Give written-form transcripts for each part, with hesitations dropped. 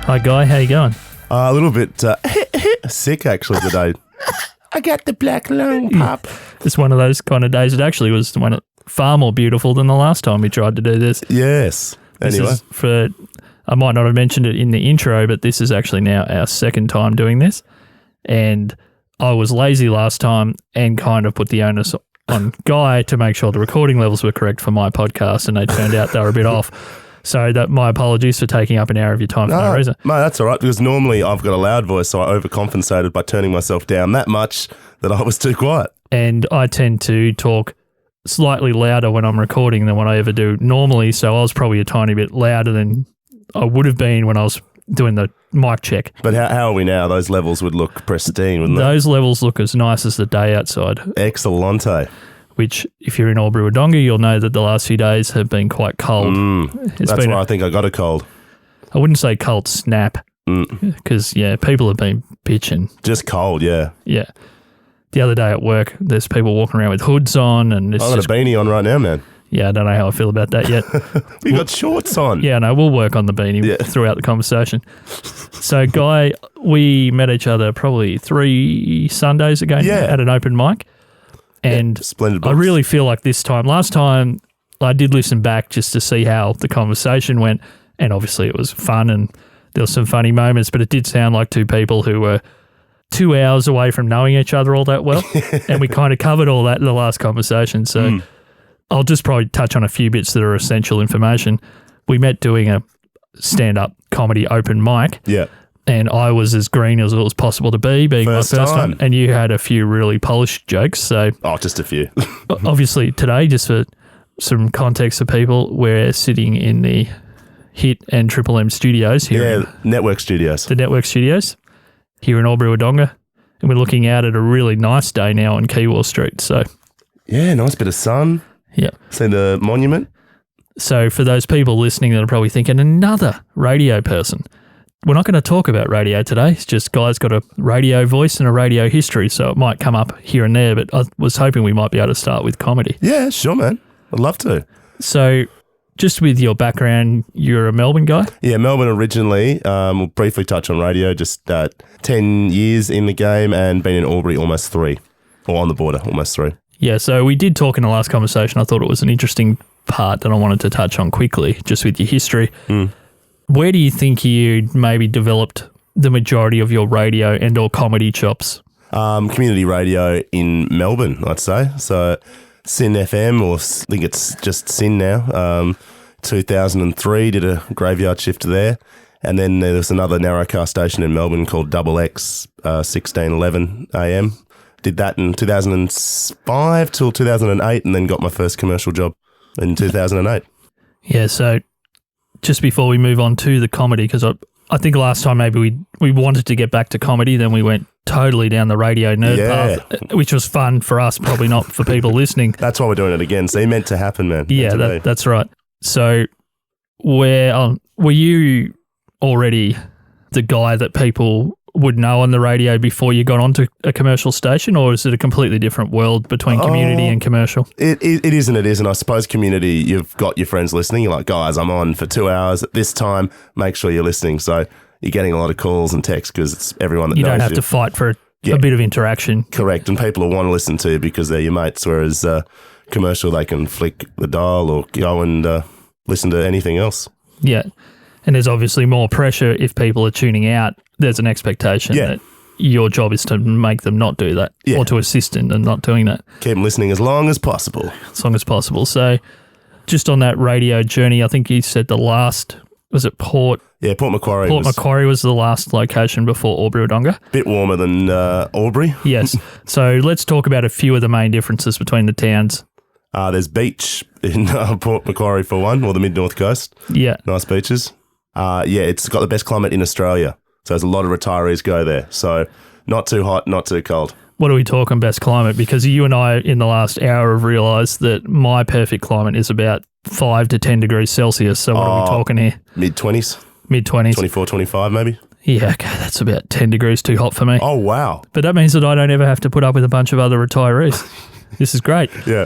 Hi, Guy. How you going? A little bit sick, actually, today. I got the black lung, Pop. It's one of those kind of days. It actually was far more beautiful than the last time we tried to do this. Yes. Anyway. I might not have mentioned it in the intro, but this is actually now our second time doing this. And I was lazy last time and kind of put the onus on Guy to make sure the recording levels were correct for my podcast, and they turned out they were a bit off. So my apologies for taking up an hour of your time for no reason. No, that's all right, because normally I've got a loud voice, so I overcompensated by turning myself down that much that I was too quiet. And I tend to talk slightly louder when I'm recording than what I ever do normally, so I was probably a tiny bit louder than I would have been when I was doing the mic check. But how are we now? Those levels would look pristine, wouldn't they? Those levels look as nice as the day outside. Excellente. Which, if you're in Albury Wodonga, you'll know that the last few days have been quite cold. That's why I think I got a cold. I wouldn't say cold snap, because, people have been bitching. Just cold, yeah. Yeah. The other day at work, there's people walking around with hoods on. And I've got a beanie on right now, man. Yeah, I don't know how I feel about that yet. We got shorts on. Yeah, no, we'll work on the beanie throughout the conversation. So, Guy, we met each other probably 3 Sundays ago at an open mic. And splendid I really feel like this time, last time I did listen back just to see how the conversation went, and obviously it was fun and there were some funny moments, but it did sound like two people who were 2 hours away from knowing each other all that well, and we kind of covered all that in the last conversation. So I'll just probably touch on a few bits that are essential information. We met doing a stand-up comedy open mic. Yeah. And I was as green as it was possible to be, being my first time. And you had a few really polished jokes. So, just a few. Obviously today, just for some context for people, we're sitting in the Hit and Triple M studios here. Network studios. The Network studios here in Albury Wodonga. And we're looking out at a really nice day now on Kiwar Street. So, yeah, nice bit of sun. Yeah. See the monument. So for those people listening that are probably thinking, another radio person. We're not going to talk about radio today. It's just Guy's got a radio voice and a radio history, so it might come up here and there, but I was hoping we might be able to start with comedy. Yeah, sure, man. I'd love to. So just with your background, you're a Melbourne guy? Yeah, Melbourne originally. We'll briefly touch on radio, just 10 years in the game and been in Albury almost 3, or on the border, almost 3. Yeah, so we did talk in the last conversation. I thought it was an interesting part that I wanted to touch on quickly, just with your history. Where do you think you maybe developed the majority of your radio and or comedy chops? Community radio in Melbourne, I'd say. So Sin FM, or I think it's just Sin now. 2003, did a graveyard shift there. And then there was another narrowcast station in Melbourne called Double X, 1611 AM. Did that in 2005 till 2008, and then got my first commercial job in 2008. Yeah, so just before we move on to the comedy, because I think last time maybe we wanted to get back to comedy, then we went totally down the radio nerd path, which was fun for us, probably not for people listening. That's why we're doing it again. So it meant to happen, man. Yeah, that's right. So were you already the guy that people would know on the radio before you got onto a commercial station, or is it a completely different world between community and commercial? It is and it isn't. I suppose community, you've got your friends listening. You're like, guys, I'm on for 2 hours at this time. Make sure you're listening. So you're getting a lot of calls and texts because it's everyone that knows you. You don't have to fight for a bit of interaction. Correct. And people will want to listen to you because they're your mates, whereas commercial, they can flick the dial or go and listen to anything else. Yeah. And there's obviously more pressure if people are tuning out. There's an expectation that your job is to make them not do that or to assist in them not doing that. Keep them listening as long as possible. As long as possible. So just on that radio journey, I think you said the last, was it Port? Yeah, Port Macquarie. Macquarie was the last location before Albury Wodonga. Bit warmer than Albury. Yes. So let's talk about a few of the main differences between the towns. There's beach in Port Macquarie for one, or the mid-north coast. Yeah. Nice beaches. It's got the best climate in Australia. So there's a lot of retirees go there. So not too hot, not too cold. What are we talking best climate? Because you and I in the last hour have realised that my perfect climate is about 5 to 10 degrees Celsius. So what are we talking here? Mid-20s. Mid-20s. 24, 25 maybe. Yeah, okay, that's about 10 degrees too hot for me. Oh, wow. But that means that I don't ever have to put up with a bunch of other retirees. This is great. Yeah.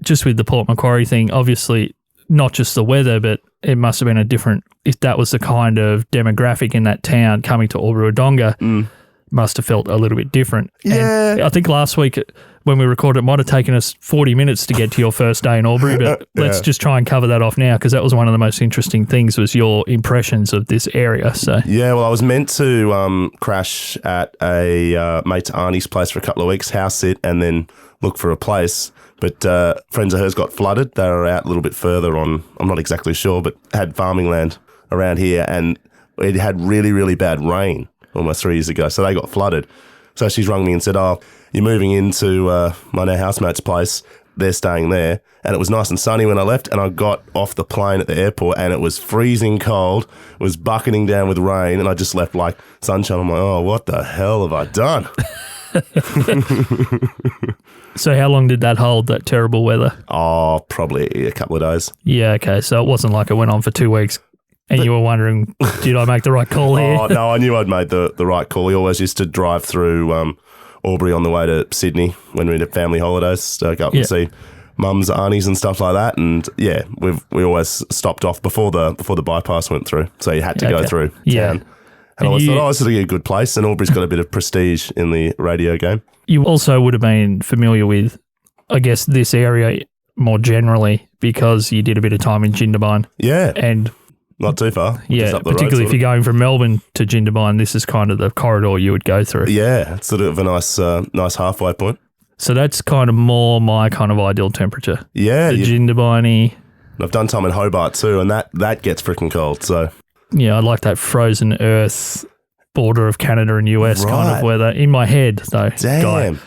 Just with the Port Macquarie thing, obviously not just the weather, but it must have been a different, if that was the kind of demographic in that town coming to Albury Wodonga, must have felt a little bit different. Yeah. And I think last week when we recorded, it might have taken us 40 minutes to get to your first day in Albury, but let's just try and cover that off now, because that was one of the most interesting things, was your impressions of this area. So Yeah, well, I was meant to crash at a mate's auntie's place for a couple of weeks, house sit, and then look for a place. But friends of hers got flooded. They were out a little bit further on, I'm not exactly sure, but had farming land around here, and it had really, really bad rain almost 3 years ago. So they got flooded. So she's rung me and said, "Oh, you're moving into my now housemate's place. They're staying there." And it was nice and sunny when I left, and I got off the plane at the airport, and it was freezing cold. It was bucketing down with rain, and I just left like sunshine. I'm like, oh, what the hell have I done? So how long did that hold, that terrible weather? Oh, probably a couple of days. Yeah, okay. So it wasn't like it went on for 2 weeks and you were wondering, did I make the right call here? Oh, no, I knew I'd made the right call. We always used to drive through Albury on the way to Sydney when we did family holidays, to go up and see mums, aunties and stuff like that. And yeah, we always stopped off before the bypass went through. So you had to go through town. And I always thought, this is a good place, and Albury's got a bit of prestige in the radio game. You also would have been familiar with, I guess, this area more generally because you did a bit of time in Jindabyne. Yeah. And not too far. Yeah, just up the particularly road, if you're going from Melbourne to Jindabyne, this is kind of the corridor you would go through. Yeah, it's sort of a nice halfway point. So that's kind of more my kind of ideal temperature. Yeah. The Jindabyne. I've done time in Hobart too, and that gets freaking cold, so... Yeah, I like that frozen earth border of Canada and US kind of weather in my head, though. Damn.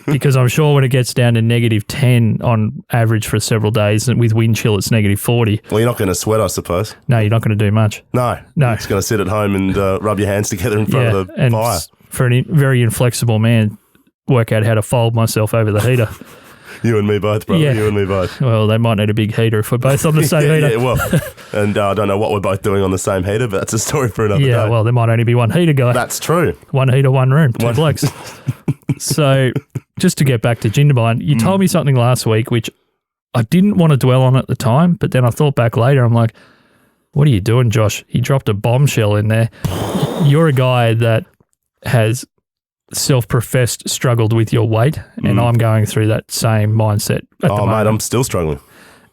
Because I'm sure when it gets down to -10 on average for several days, and with wind chill, it's -40. Well, you're not going to sweat, I suppose. No, you're not going to do much. No. You're just going to sit at home and rub your hands together in front of the and fire. For a very inflexible man, work out how to fold myself over the heater. You and me both, brother. Yeah. You and me both. Well, they might need a big heater if we're both on the same heater. Yeah, well, and I don't know what we're both doing on the same heater, but that's a story for another day. Yeah, well, there might only be one heater guy. That's true. One heater, one room, two blokes. So just to get back to Jindabyne, you told me something last week which I didn't want to dwell on at the time, but then I thought back later, I'm like, what are you doing, Josh? He dropped a bombshell in there. You're a guy that has self-professed struggled with your weight, and I'm going through that same mindset at the moment. Mate, I'm still struggling.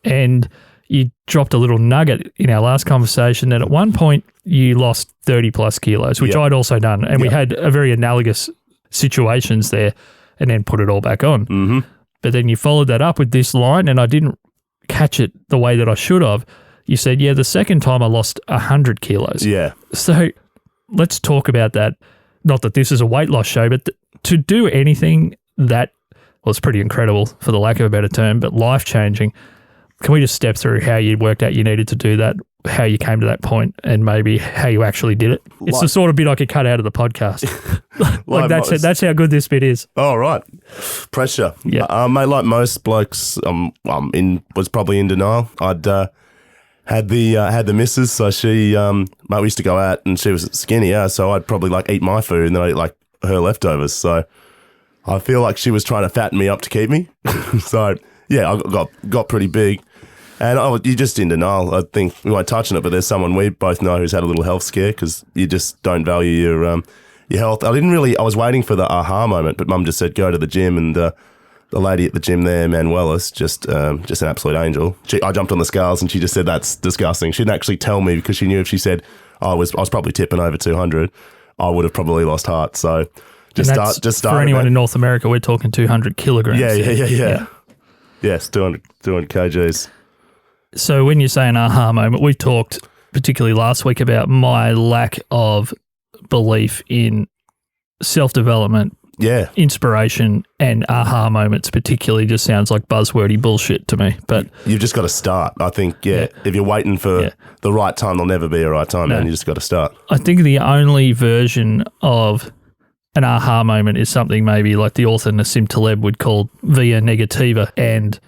And you dropped a little nugget in our last conversation that at one point you lost 30 plus kilos, which I'd also done, and we had a very analogous situations there, and then put it all back on. Mm-hmm. But then you followed that up with this line, and I didn't catch it the way that I should have. You said, the second time I lost 100 kilos. Yeah. So let's talk about that. Not that this is a weight loss show, but to do anything that was pretty incredible, for the lack of a better term, but life-changing. Can we just step through how you worked out you needed to do that, how you came to that point, and maybe how you actually did it? It's the sort of bit I could cut out of the podcast. That's how good this bit is. Oh, right. Pressure. Yeah. Mate, like most blokes, was probably in denial. I'd had the missus, so she, mate, we used to go out and she was skinny, so I'd probably eat my food and then I'd eat her leftovers. So I feel like she was trying to fatten me up to keep me. So yeah, I got pretty big. And you're just in denial. I think we won't touch on it, but there's someone we both know who's had a little health scare because you just don't value your health. I was waiting for the aha moment, but Mum just said go to the gym, and the lady at the gym there, Manuela's, just an absolute angel. I jumped on the scales and she just said that's disgusting. She didn't actually tell me because she knew if she said I was probably tipping over 200, I would have probably lost heart. So just start. For anyone in North America, we're talking 200 kilograms. Yeah. Yes, 200 kgs. So when you say an aha moment, we talked particularly last week about my lack of belief in self-development, inspiration, and aha moments particularly just sounds like buzzwordy bullshit to me. But you've just got to start. I think, if you're waiting for the right time, there'll never be a right time, man. You just got to start. I think the only version of an aha moment is something maybe like the author Nassim Taleb would call via negativa, and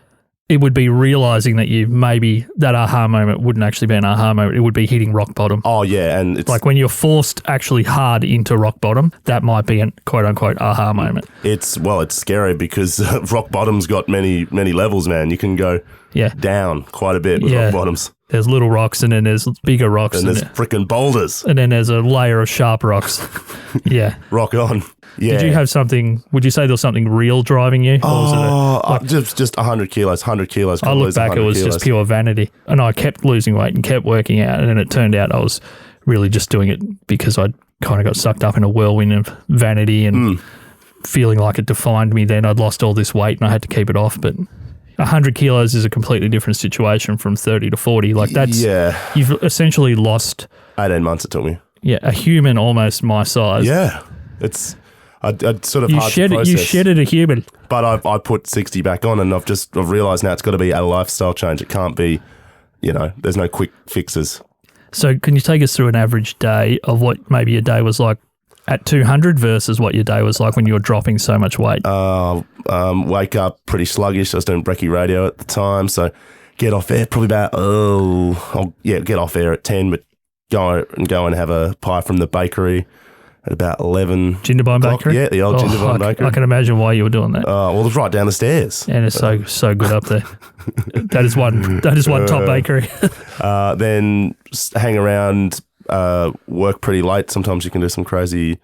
it would be realizing that you maybe that aha moment wouldn't actually be an aha moment. It would be hitting rock bottom. Oh, yeah. And it's Like when you're forced actually hard into rock bottom, that might be an quote unquote aha moment. it's scary because rock bottom's got many levels, man. You can go Yeah. down quite a bit with rock bottoms. There's little rocks and then there's bigger rocks. And there's freaking boulders. And then there's a layer of sharp rocks. Yeah. Rock on. Yeah. Did you have something, would you say there was something real driving you? Or was it just 100 kilos, 100 kilos. I look back, it was just pure vanity. And I kept losing weight and kept working out. And then it turned out I was really just doing it because I kind of got sucked up in a whirlwind of vanity and feeling like it defined me. Then I'd lost all this weight and I had to keep it off. But 100 kilos is a completely different situation from 30 to 40. Like that's, you've essentially lost 18 months it took me. Yeah, a human almost my size. Yeah. It's I'd sort of you hard to process. You shedded a human. But I put 60 back on and I've realised now it's got to be a lifestyle change. It can't be, there's no quick fixes. So can you take us through an average day of what maybe your day was like at 200 versus what your day was like when you were dropping so much weight? Wake up pretty sluggish. I was doing brekkie radio at the time. So get off air probably about, get off air at 10, but go and have a pie from the bakery at about 11. Jindabyne Bakery? Yeah, the old Jindabyne Bakery. I can imagine why you were doing that. Well, it was right down the stairs. And it's so good up there. That is one top bakery. Then hang around, work pretty late. Sometimes you can do some crazy,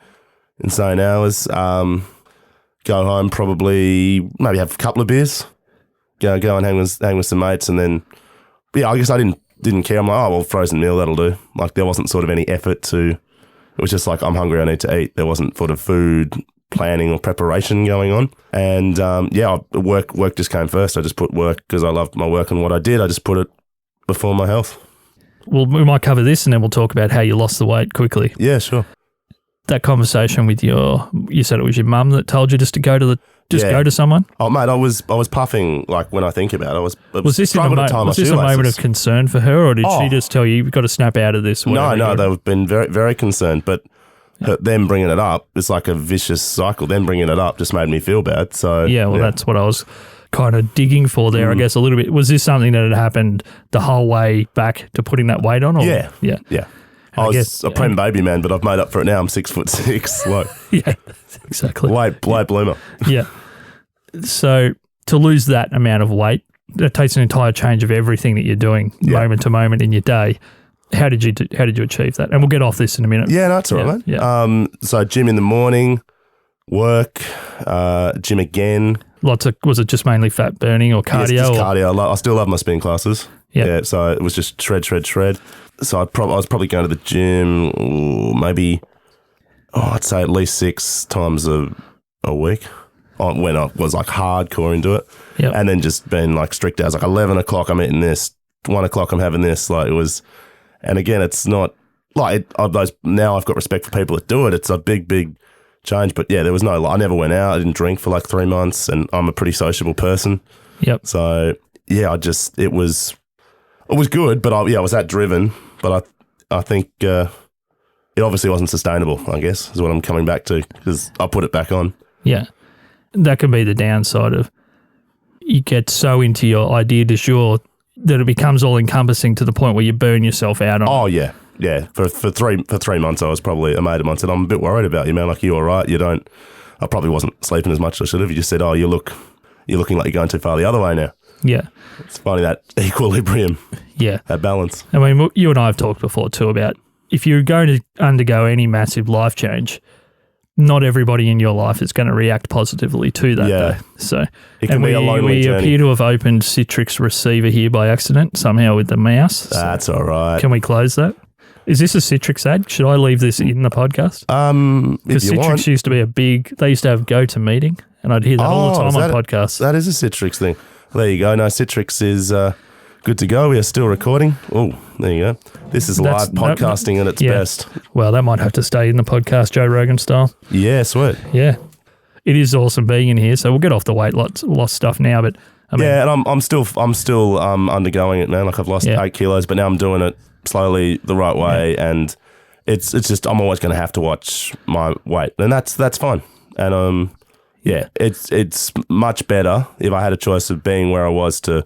insane hours. Go home, probably maybe have a couple of beers. Go and hang with some mates, and then I guess I didn't care. I'm like, oh well, frozen meal, that'll do. Like there wasn't sort of any effort to. It was just like, I'm hungry, I need to eat. There wasn't sort of food planning or preparation going on. And work just came first. I just put work, because I loved my work and what I did, I just put it before my health. Well, we might cover this and then we'll talk about how you lost the weight quickly. Yeah, sure. That conversation with you said it was your mum that told you just to go to someone? Oh, mate, I was puffing, like, when I think about it. Was this a moment of concern for her, or did she just tell you, you've got to snap out of this? No, they've been very, very concerned, but them bringing it up, it's like a vicious cycle. Them bringing it up just made me feel bad. So that's what I was kind of digging for there, I guess, a little bit. Was this something that had happened the whole way back to putting that weight on? Or? Yeah. I was a prem baby, man, but I've made up for it now. I'm 6'6". Like, yeah, exactly. Late bloomer. Yeah. So to lose that amount of weight, that takes an entire change of everything that you're doing moment to moment in your day. How did you achieve that? And we'll get off this in a minute. Yeah, no, that's all right, mate. Yeah. So gym in the morning, work, gym again. Was it just mainly fat burning or cardio? Yes, just cardio. I still love my spin classes. Yep. Yeah, so it was just shred. So I was probably going to the gym maybe, I'd say at least 6 times a week when I was like hardcore into it. Yep. And then just been like strict hours, like 11 o'clock I'm eating this, 1 o'clock I'm having this. Like it was, and again, it's not like now I've got respect for people that do it. It's a big change. But yeah, there was I never went out. I didn't drink for like 3 months, and I'm a pretty sociable person. Yep. So yeah, it was good, but I was that driven. But I think it obviously wasn't sustainable, I guess, is what I'm coming back to, because I put it back on. Yeah. That can be the downside of you get so into your idea du jour that it becomes all encompassing to the point where you burn yourself out on it. Oh, yeah. Yeah. For 3 months, I was probably, a mate of mine said, I'm a bit worried about you, man. Like, you all right? I probably wasn't sleeping as much as I should have. You just said, you're looking like you're going too far the other way now. Yeah. It's finding that equilibrium. Yeah. That balance. I mean, you and I have talked before too about if you're going to undergo any massive life change, not everybody in your life is going to react positively to that. Yeah. So it can be a lonely journey. We appear to have opened Citrix receiver here by accident somehow with the mouse. That's all right. Can we close that? Is this a Citrix ad? Should I leave this in the podcast? Because Citrix used to be they used to have GoToMeeting, and I'd hear that all the time on podcasts. That is a Citrix thing. There you go. No, Citrix is good to go. We are still recording. Oh, there you go. This is live podcasting at its best. Well, that might have to stay in the podcast, Joe Rogan style. Yeah, sweet. Yeah. It is awesome being in here. So we'll get off the weight loss stuff now. But I mean, and I'm still undergoing it, man. Like I've lost 8 kilos, but now I'm doing it slowly the right way, and it's just I'm always going to have to watch my weight, and that's fine. And it's much better if I had a choice of being where I was to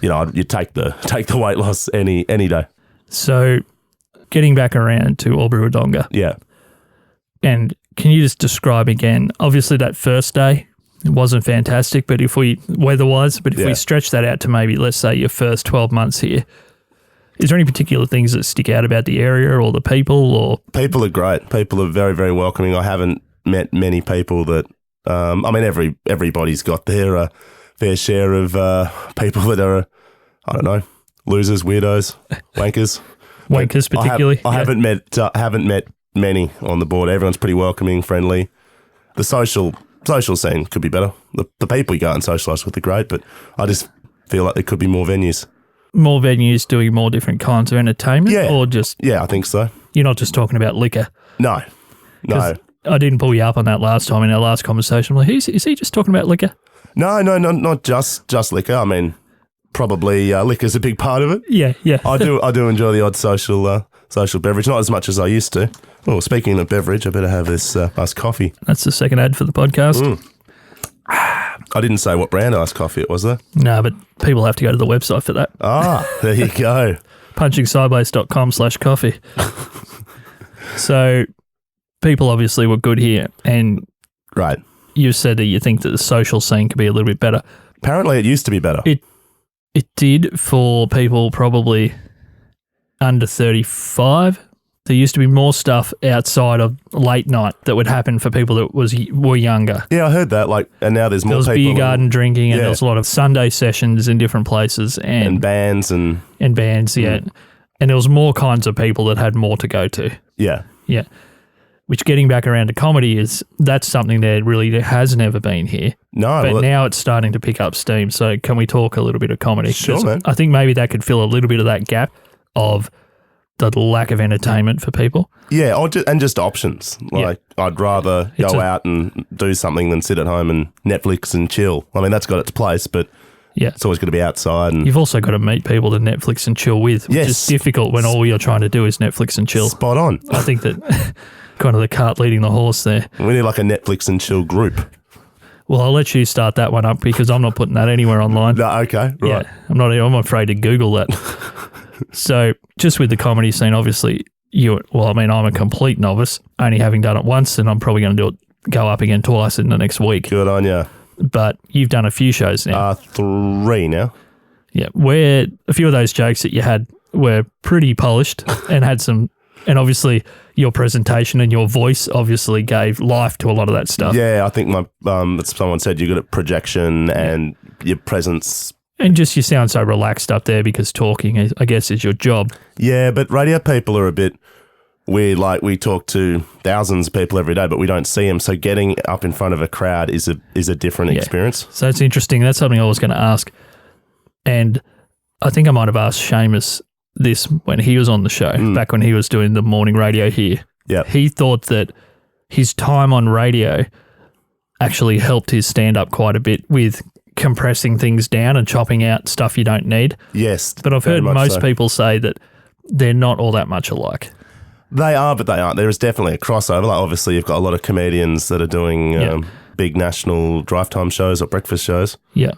you take the weight loss any day. So getting back around to Albury Wodonga. Yeah. And can you just describe again, obviously that first day, it wasn't fantastic, but if we stretch that out to maybe, let's say, your first 12 months here, is there any particular things that stick out about the area or the people? Or people are great. People are very, very welcoming. I haven't met many people that, everybody's got their fair share of people that are, I don't know, losers, weirdos, wankers. Wankers particularly. I haven't met many on the board. Everyone's pretty welcoming, friendly. The social scene could be better. The people you go and socialise with are great, but I just feel like there could be more venues. More venues doing more different kinds of entertainment? Yeah. Or just... Yeah, I think so. You're not just talking about liquor? No. I didn't pull you up on that last time in our last conversation. I'm like, is he just talking about liquor? No, not just liquor. I mean, probably liquor's a big part of it. Yeah. I do enjoy the odd social beverage, not as much as I used to. Oh, speaking of beverage, I better have this iced coffee. That's the second ad for the podcast. I didn't say what brand iced coffee it was, though. No, but people have to go to the website for that. Ah, there you go. punchingsideways.com/coffee. So people obviously were good here, and right. You said that you think that the social scene could be a little bit better. Apparently it used to be better. It did for people probably under 35. There used to be more stuff outside of late night that would happen for people that were younger. Yeah, I heard that. And now there's more people. There was beer garden drinking, and there was a lot of Sunday sessions in different places. And bands. And bands, yeah. And there was more kinds of people that had more to go to. Yeah. Yeah. Which, getting back around to comedy, that's something that really has never been here. No. But now it's starting to pick up steam. So can we talk a little bit of comedy? Sure, man. I think maybe that could fill a little bit of that gap of the lack of entertainment for people. Yeah, and just options. I'd rather go out and do something than sit at home and Netflix and chill. I mean, that's got its place, but it's always got to be outside. And you've also got to meet people to Netflix and chill with, which is difficult when all you're trying to do is Netflix and chill. Spot on. I think that kind of the cart leading the horse there. We need like a Netflix and chill group. Well, I'll let you start that one up because I'm not putting that anywhere online. No, okay, right. Yeah, I'm afraid to Google that. So just with the comedy scene, obviously, I'm a complete novice, only having done it once, and I'm probably going to go up again twice in the next week. Good on you. But you've done a few shows now. 3 now. Yeah, where a few of those jokes that you had were pretty polished and had some, and obviously your presentation and your voice obviously gave life to a lot of that stuff. Yeah, I think someone said you're good at projection and your presence. And just you sound so relaxed up there because talking, I guess, is your job. Yeah, but radio people are a bit weird. Like, we talk to thousands of people every day, but we don't see them. So getting up in front of a crowd is a different experience. So it's interesting. That's something I was going to ask. And I think I might have asked Seamus this when he was on the show, back when he was doing the morning radio here. Yeah. He thought that his time on radio actually helped his stand-up quite a bit with compressing things down and chopping out stuff you don't need. Yes. But I've heard most people say that they're not all that much alike. They are, but they aren't. There is definitely a crossover. Like, obviously, you've got a lot of comedians that are doing big national drive time shows or breakfast shows. Yeah.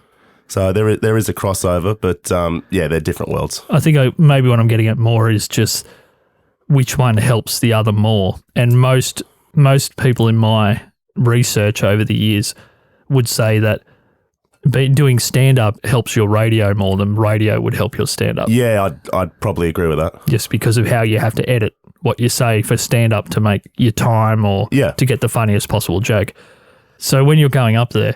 So there is a crossover, but they're different worlds. I think maybe what I'm getting at more is just which one helps the other more. And most people in my research over the years would say that doing stand-up helps your radio more than radio would help your stand-up. Yeah, I'd probably agree with that. Just because of how you have to edit what you say for stand-up to make your time or to get the funniest possible joke. So when you're going up there,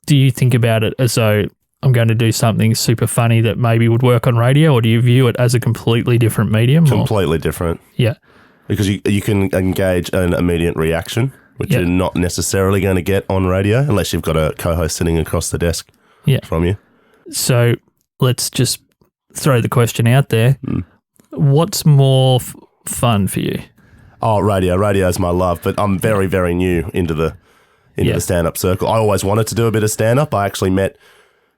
do you think about it as though I'm going to do something super funny that maybe would work on radio, or do you view it as a completely different medium? Completely different. Yeah. Because you can engage an immediate reaction, which you're not necessarily going to get on radio unless you've got a co-host sitting across the desk from you. So let's just throw the question out there. What's more fun for you? Oh, radio. Radio is my love, but I'm very, very new into the stand-up circle. I always wanted to do a bit of stand-up. I actually met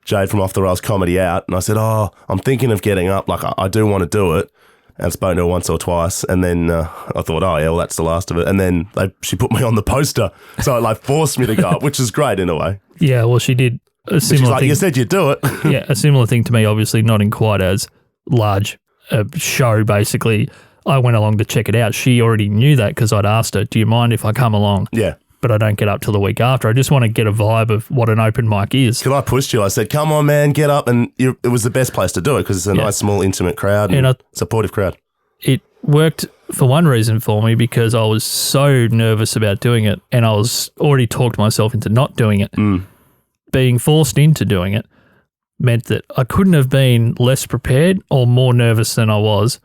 Jade from Off the Rails Comedy Out, and I said, I'm thinking of getting up. Like, I do want to do it. And I spoke to her once or twice, and then I thought, that's the last of it. And then she put me on the poster, so it forced me to go up, which is great in a way. Yeah, well, she did a She's similar like, thing. you said you'd do it. Yeah, a similar thing to me, obviously not in quite as large a show, basically. I went along to check it out. She already knew that because I'd asked her, do you mind if I come along? Yeah. But I don't get up till the week after. I just want to get a vibe of what an open mic is. Because I pushed you. I said, come on, man, get up. And it was the best place to do it because it's a nice, small, intimate crowd and supportive crowd. It worked for one reason for me because I was so nervous about doing it and I was already talked myself into not doing it. Being forced into doing it meant that I couldn't have been less prepared or more nervous than I was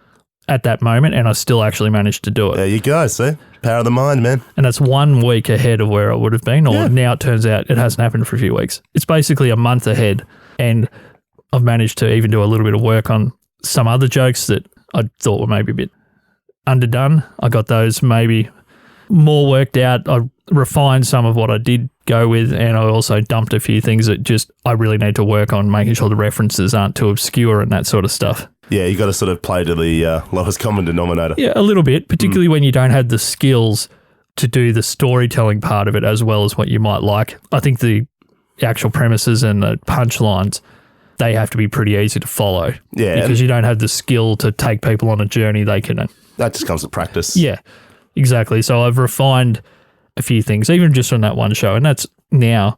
at that moment, and I still actually managed to do it. There you go, see? Power of the mind, man. And that's 1 week ahead of where I would have been, or now it turns out it hasn't happened for a few weeks. It's basically a month ahead, and I've managed to even do a little bit of work on some other jokes that I thought were maybe a bit underdone. I got those maybe more worked out. I refined some of what I did go with, and I also dumped a few things that just I really need to work on, making sure the references aren't too obscure and that sort of stuff. Yeah, you got to sort of play to the lowest common denominator. Yeah, a little bit, particularly when you don't have the skills to do the storytelling part of it as well as what you might like. I think the actual premises and the punchlines, they have to be pretty easy to follow. Yeah. Because you don't have the skill to take people on a journey they can. That just comes with practice. Yeah, exactly. So I've refined a few things, even just on that one show. And that's now,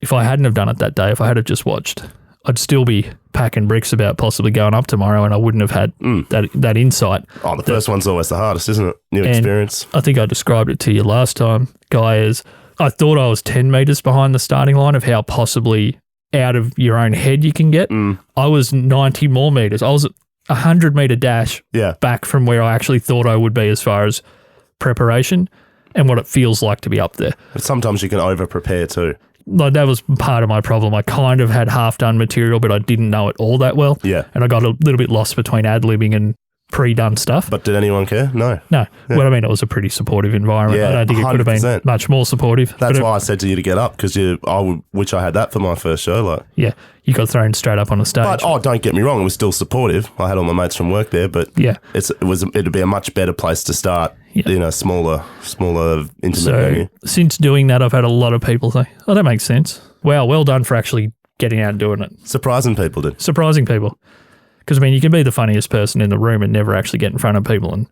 if I hadn't have done it that day, if I had have just watched, I'd still be packing bricks about possibly going up tomorrow and I wouldn't have had that insight. Oh, the first one's always the hardest, isn't it? New experience. I think I described it to you last time, Guy, as I thought I was 10 metres behind the starting line of how possibly out of your own head you can get. I was 90 more metres. I was at 100-metre dash back from where I actually thought I would be as far as preparation and what it feels like to be up there. But sometimes you can over-prepare too. Like, that was part of my problem. I kind of had half-done material, but I didn't know it all that well. Yeah. And I got a little bit lost between ad-libbing and pre-done stuff. But did anyone care? No. No. Yeah. Well, I mean, it was a pretty supportive environment. Yeah, I don't think 100%. It could have been much more supportive. That's why I said to you to get up, because I wish I had that for my first show. Like, yeah, you got thrown straight up on the stage. But don't get me wrong, it was still supportive. I had all my mates from work there, but it'd be a much better place to start. Yeah. Smaller, intimate venue. Since doing that, I've had a lot of people say, "Oh, that makes sense. Wow, well done for actually getting out and doing it." Surprising people did. Surprising people. Because, I mean, you can be the funniest person in the room and never actually get in front of people and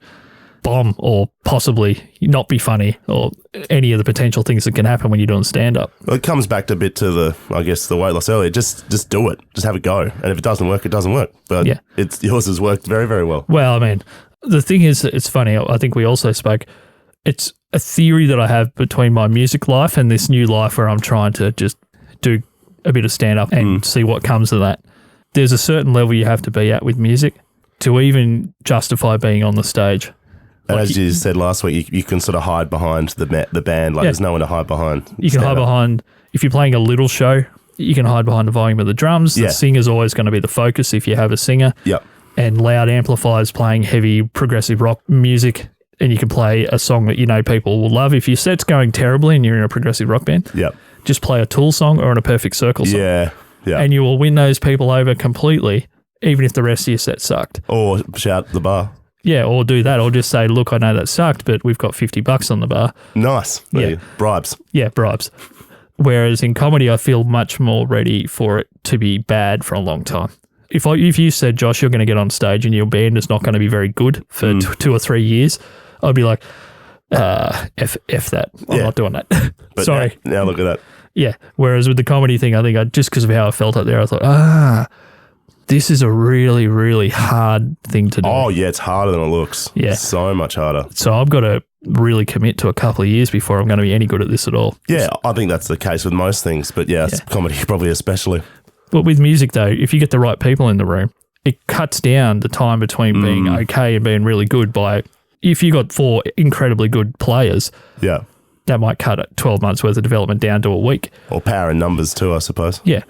bomb or possibly not be funny or any of the potential things that can happen when you're doing stand-up. Well, it comes back a bit to the weight loss earlier. Just do it. Just have a go. And if it doesn't work, it doesn't work. But yours has worked very, very well. Well, I mean, the thing is, it's funny. I think we also spoke. It's a theory that I have between my music life and this new life where I'm trying to just do a bit of stand-up and see what comes of that. There's a certain level you have to be at with music to even justify being on the stage. And as you said last week, you can sort of hide behind the band. Like there's no one to hide behind. You can hide behind, if you're playing a little show, you can hide behind the volume of the drums. The singer's always going to be the focus if you have a singer. Yep. And loud amplifiers playing heavy progressive rock music. And you can play a song that you know people will love. If your set's going terribly and you're in a progressive rock band, just play a Tool song or a Perfect Circle song. Yeah. And you will win those people over completely, even if the rest of your set sucked. Or shout at the bar. Yeah, or do that, or just say, look, I know that sucked, but we've got $50 on the bar. Nice. Yeah. Bribes. Yeah, bribes. Whereas in comedy, I feel much more ready for it to be bad for a long time. If you said, Josh, you're going to get on stage and your band is not going to be very good for 2 or 3 years, I'd be like, F that. I'm not doing that. But sorry. Now look at that. Yeah. Whereas with the comedy thing, I think just because of how I felt out there, I thought, this is a really, really hard thing to do. Oh, yeah, it's harder than it looks. Yeah. It's so much harder. So I've got to really commit to a couple of years before I'm going to be any good at this at all. Yeah, I think that's the case with most things, but comedy probably especially. But with music, though, if you get the right people in the room, it cuts down the time between being okay and being really good by, if you got 4 incredibly good players, that might cut 12 months worth of development down to a week. Or power in numbers too, I suppose. Yeah.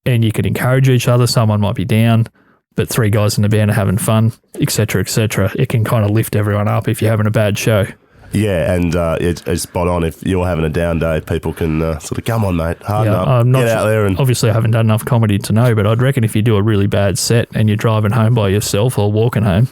And you can encourage each other. Someone might be down, but 3 guys in the band are having fun, et cetera, et cetera. It can kind of lift everyone up if you're having a bad show. Yeah, and it's spot on. If you're having a down day, people can sort of, come on, mate, harden up, get out there. And obviously, I haven't done enough comedy to know, but I'd reckon if you do a really bad set and you're driving home by yourself or walking home,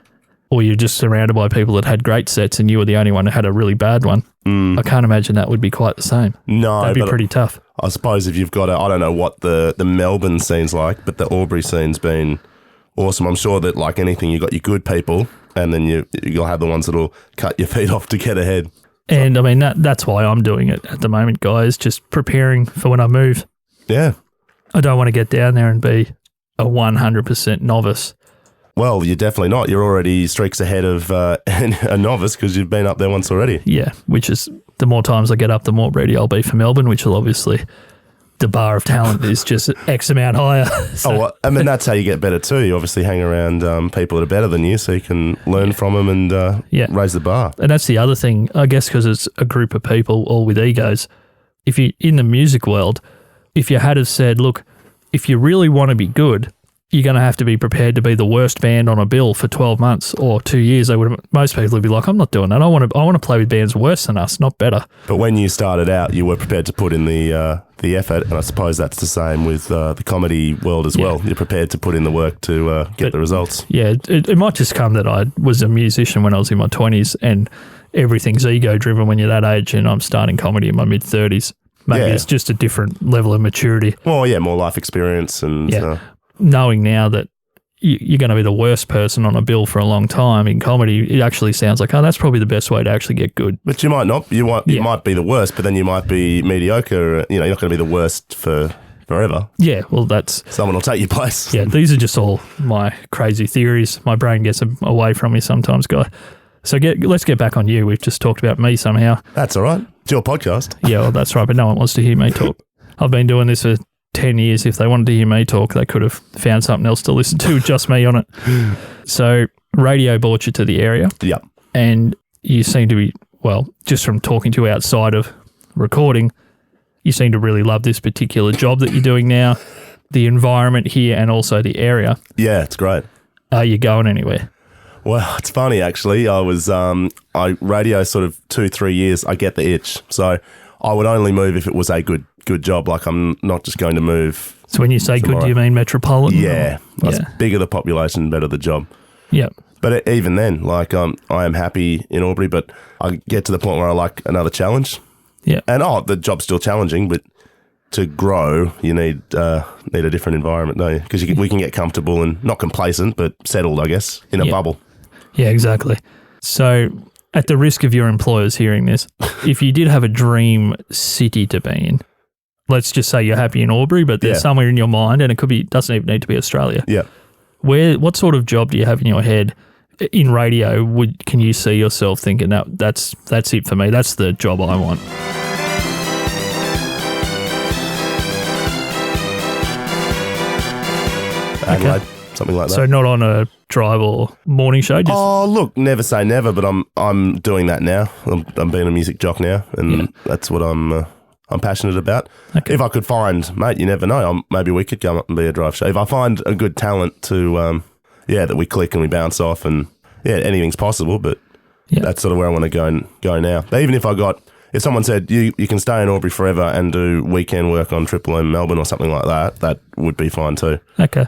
or you're just surrounded by people that had great sets and you were the only one who had a really bad one. I can't imagine that would be quite the same. No, that'd be pretty tough. I suppose if you've got I don't know what the Melbourne scene's like, but the Albury scene's been awesome. I'm sure that like anything, you got your good people, and then you'll have the ones that'll cut your feet off to get ahead. And I mean, that's why I'm doing it at the moment, guys, just preparing for when I move. Yeah. I don't want to get down there and be a 100% novice. Well, you're definitely not. You're already streaks ahead of a novice because you've been up there once already. Yeah, which is the more times I get up, the more ready I'll be for Melbourne, which will obviously, the bar of talent is just X amount higher. So. Well, I mean, that's how you get better too. You obviously hang around people that are better than you so you can learn from them and raise the bar. And that's the other thing, I guess, because it's a group of people all with egos. If you in the music world, if you had have said, look, if you really want to be good, you're going to have to be prepared to be the worst band on a bill for 12 months or 2 years. Most people would be like, I'm not doing that. I want to play with bands worse than us, not better. But when you started out, you were prepared to put in the effort, and I suppose that's the same with the comedy world as well. You're prepared to put in the work to get the results. Yeah, it might just come that I was a musician when I was in my 20s, and everything's ego-driven when you're that age, and I'm starting comedy in my mid-30s. Maybe it's just a different level of maturity. Well, yeah, more life experience and... Knowing now that you're going to be the worst person on a bill for a long time in comedy, it actually sounds like, that's probably the best way to actually get good. But you might not. You might be the worst, but then you might be mediocre. You're not going to be the worst for forever. Yeah, well, that's... Someone will take your place. Yeah, these are just all my crazy theories. My brain gets away from me sometimes, Guy. So let's get back on you. We've just talked about me somehow. That's all right. It's your podcast. Yeah, well, that's right, but no one wants to hear me talk. I've been doing this for 10 years. If they wanted to hear me talk, they could have found something else to listen to, just me on it. So radio brought you to the area. Yep. And you seem to be, well, just from talking to you outside of recording, you seem to really love this particular job that you're doing now, the environment here and also the area. Yeah, it's great. Are you going anywhere? Well, it's funny actually. I was, I radio sort of 2-3 years, I get the itch. So I would only move if it was a good job. Like I'm not just going to move. So when you say tomorrow. Good, do you mean metropolitan? Yeah. Bigger the population, better the job. Yeah. But even then, like I am happy in Albury, but I get to the point where I like another challenge. Yeah. And the job's still challenging, but to grow, you need a different environment, don't you? Because we can get comfortable and not complacent, but settled, I guess, in a bubble. Yeah, exactly. So at the risk of your employers hearing this, if you did have a dream city to be in, let's just say you're happy in Albury, but there's somewhere in your mind, and doesn't even need to be Australia. Yeah. What sort of job do you have in your head in radio? Can you see yourself thinking that's it for me? That's the job I want. Adelaide, something like that. So not on a drive or morning show? Look, never say never, but I'm doing that now. I'm being a music jock now, and that's what I'm passionate about. Okay. If I could find, mate, you never know, maybe we could come up and be a drive show. If I find a good talent to, that we click and we bounce off, and anything's possible, but that's sort of where I want to go now. But even if someone said you can stay in Albury forever and do weekend work on Triple M Melbourne or something like that, that would be fine too. Okay.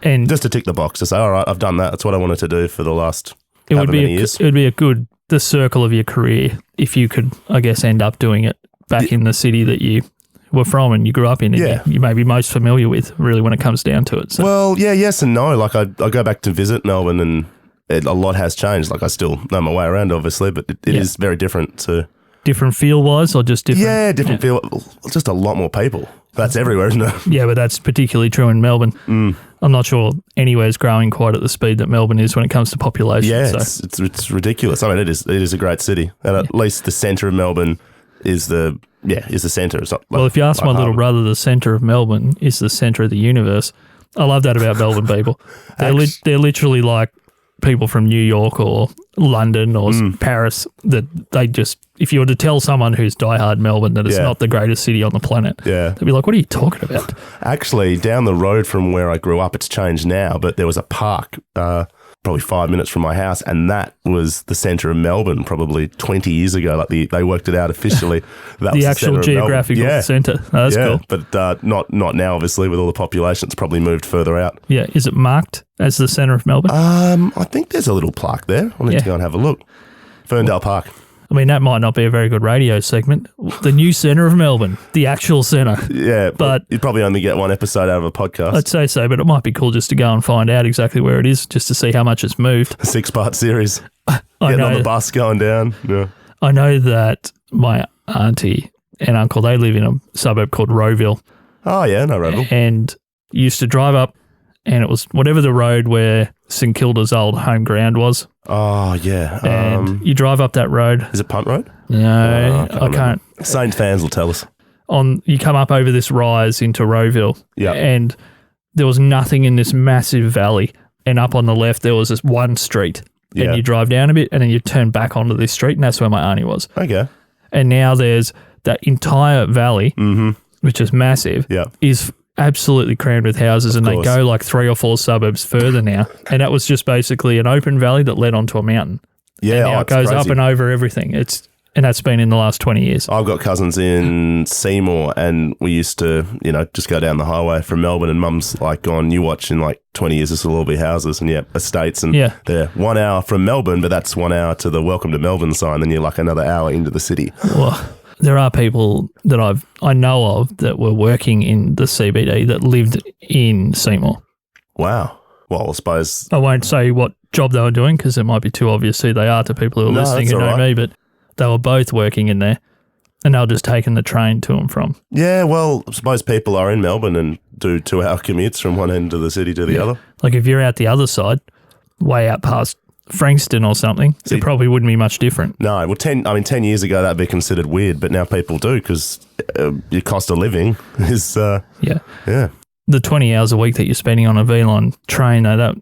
And just to tick the box to say, all right, I've done that. That's what I wanted to do for the last many years. It would be the circle of your career if you could, I guess, end up doing it back in the city that you were from and you grew up in and you may be most familiar with, really, when it comes down to it. So. Well, yes and no. Like I go back to visit Melbourne and a lot has changed. Like I still know my way around, obviously, but it is very different to... Different feel-wise or just different? Yeah, different feel. Just a lot more people. That's everywhere, isn't it? Yeah, but that's particularly true in Melbourne. I'm not sure anywhere's growing quite at the speed that Melbourne is when it comes to population. Yeah, it's ridiculous. I mean, it is a great city. And at least the centre of Melbourne is the centre. It's not if you ask my little brother, the centre of Melbourne is the centre of the universe. I love that about Melbourne people. They're literally like people from New York or London or Paris that they just, if you were to tell someone who's diehard Melbourne that it's not the greatest city on the planet, they'd be like, what are you talking about? Actually, down the road from where I grew up, it's changed now, but there was a park probably 5 minutes from my house, and that was the centre of Melbourne probably 20 years ago. Like they worked it out officially. That The was actual geographical centre. Oh, that's cool. But not now, obviously, with all the population. It's probably moved further out. Yeah. Is it marked as the centre of Melbourne? I think there's a little plaque there. I'll need to go and have a look. Ferndale Park. I mean, that might not be a very good radio segment. The new centre of Melbourne, the actual centre. Yeah, but you'd probably only get one episode out of a podcast. I'd say so, but it might be cool just to go and find out exactly where it is, just to see how much it's moved. A 6-part series. Getting on the bus, going down. Yeah. I know that my auntie and uncle, they live in a suburb called Rowville. Oh, yeah, no, Rowville. And used to drive up, and it was whatever the road where St Kilda's old home ground was. Oh, yeah. And you drive up that road. Is it Punt Road? No, I can't. Saints fans will tell us. You come up over this rise into Rowville, and there was nothing in this massive valley. And up on the left, there was this one street. And you drive down a bit, and then you turn back onto this street, and that's where my auntie was. Okay. And now there's that entire valley, which is massive, is absolutely crammed with houses, and they go like 3 or 4 suburbs further now. And that was just basically an open valley that led onto a mountain. Yeah, and now it goes crazy. up and over everything. And that's been in the last 20 years. I've got cousins in Seymour, and we used to, just go down the highway from Melbourne, and Mum's like gone, you watch in like 20 years, this will all be houses and estates, and they're 1 hour from Melbourne, but that's 1 hour to the Welcome to Melbourne sign, then you're like another hour into the city. Well, there are people that I know of that were working in the CBD that lived in Seymour. Wow. Well, I suppose... I won't say what job they were doing because it might be too obvious who they are to people who are listening who know me, but they were both working in there, and they were just taking the train to and from. Yeah, well, I suppose people are in Melbourne and do 2-hour commutes from one end of the city to the other. Like if you're out the other side, way out past Frankston or something, it probably wouldn't be much different. No, well, 10 years ago that'd be considered weird, but now people do because your cost of living is... Yeah. The 20 hours a week that you're spending on a V-Line train, though,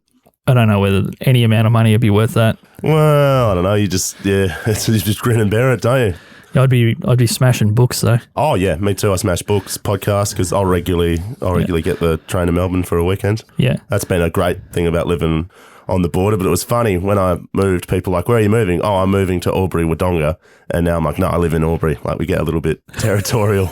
I don't know whether any amount of money would be worth that. Well, I don't know. You just grin and bear it, don't you? I'd be smashing books though. Oh yeah, me too. I smash books, podcasts because I'll regularly get the train to Melbourne for a weekend. Yeah, that's been a great thing about living on the border. But it was funny when I moved. People were like, "Where are you moving?" "Oh, I'm moving to Albury Wodonga," and now I'm like, "No, I live in Albury." Like we get a little bit territorial.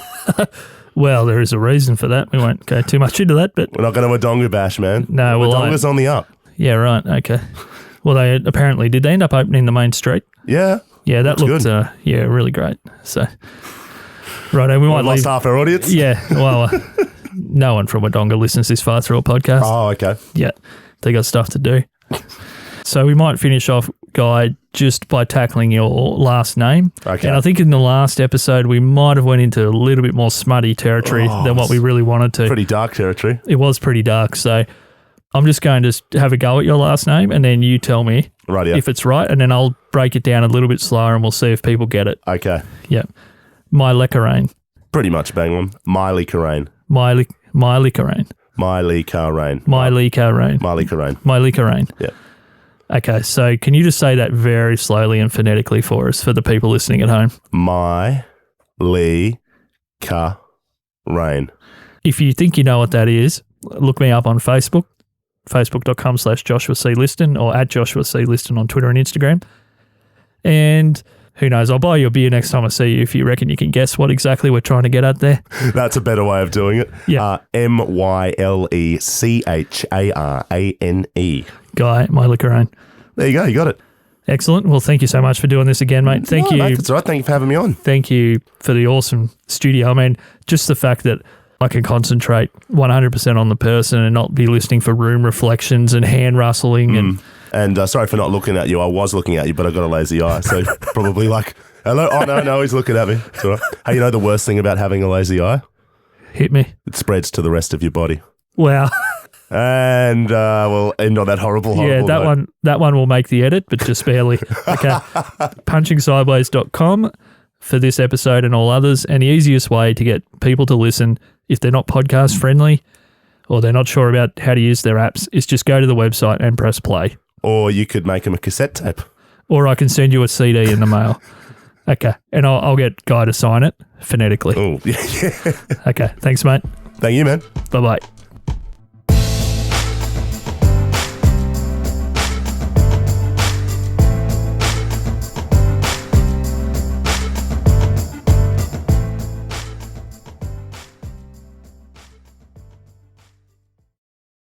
Well, there is a reason for that. We won't go too much into that, but we're not going to Wodonga bash, man. No, Wodonga's on the up. Yeah, right. Okay. Well, did they end up opening the main street? Yeah. Yeah, that looked really great. So, right, we might lost half our audience. Yeah, well, no one from Wodonga listens this far through a podcast. Oh, okay. Yeah, they got stuff to do. So we might finish off, Guy, just by tackling your last name. Okay. And I think in the last episode we might have went into a little bit more smutty territory than what we really wanted to. Pretty dark territory. It was pretty dark. So I'm just going to have a go at your last name, and then you tell me if it's right, and then I'll break it down a little bit slower, and we'll see if people get it. Okay. Yeah. Mylecharane. Pretty much bang on. Mylecharane. Mylecharane. Mylecharane. Mylecharane. Mylecharane. Mylecharane. Yeah. Okay, so can you just say that very slowly and phonetically for us, for the people listening at home? Mylecharane. If you think you know what that is, look me up on Facebook, facebook.com/Joshua C. Liston or at Joshua C. Liston on Twitter and Instagram. And who knows, I'll buy you a beer next time I see you if you reckon you can guess what exactly we're trying to get at there. That's a better way of doing it. Yeah. Mylecharane. Guy, Mylecharane. There you go, you got it. Excellent. Well, thank you so much for doing this again, mate. Thank you. Mate, that's all right. Thank you for having me on. Thank you for the awesome studio. I mean, just the fact that I can concentrate 100% on the person and not be listening for room reflections and hand rustling. And sorry for not looking at you. I was looking at you, but I got a lazy eye. So probably like, hello? Oh, no, he's looking at me. It's all right. Hey, you know the worst thing about having a lazy eye? Hit me. It spreads to the rest of your body. Wow. And we'll end on that horrible note. That one will make the edit, but just barely. Okay. Punchingsideways.com for this episode and all others. And the easiest way to get people to listen, if they're not podcast friendly or they're not sure about how to use their apps, is just go to the website and press play. Or you could make them a cassette tape. Or I can send you a CD in the mail. Okay. And I'll get Guy to sign it phonetically. Oh, yeah. Okay. Thanks, mate. Thank you, man. Bye-bye.